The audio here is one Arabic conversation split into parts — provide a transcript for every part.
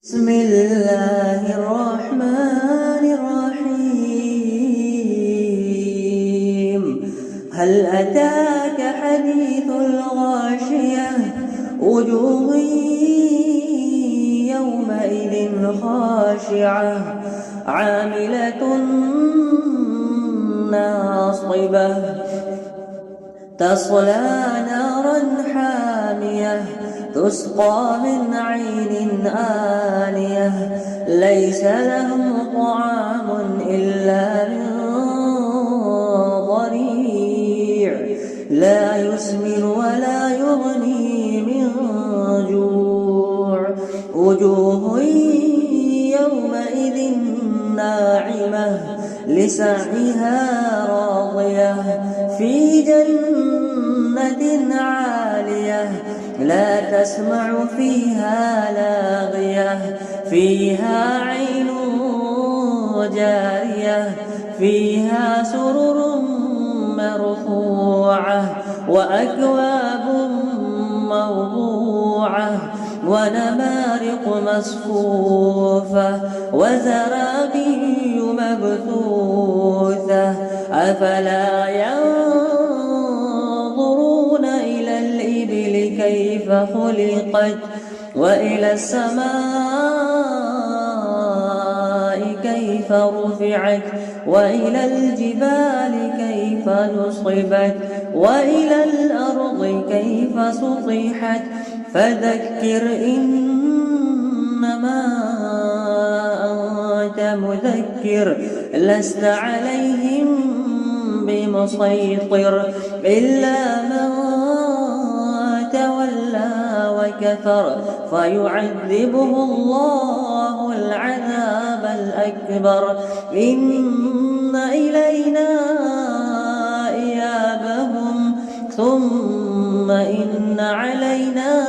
بسم الله الرحمن الرحيم. هل أتاك حديث الغاشية؟ وجوه يومئذ خاشعة عاملة ناصبة تصلى نارا حامية تسقى من عين آنية ليس لهم طعام إلا من ضريع لا يسمن ولا يغني من جوع وجوه يومئذ ناعمة لسعيها راضية في جنة عالية لا تسمع فيها لاغية فيها عين جارية فيها سرر مرفوعة وأكواب موضوعة ونمارق مصفوفة وزرابي مبثوثة أفلا ينظرون إلى الإبل كيف خلقت وإلى السماء كيف رفعت وإلى الجبال كيف نصبت وإلى الأرض كيف سطحت فذكر إنما أنت مذكر لست عليهم بمسيطر إلا من تولى وكفر فيعذبه الله العذاب الأكبر إن إلينا إيابهم ثم إن علينا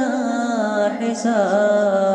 حسابهم.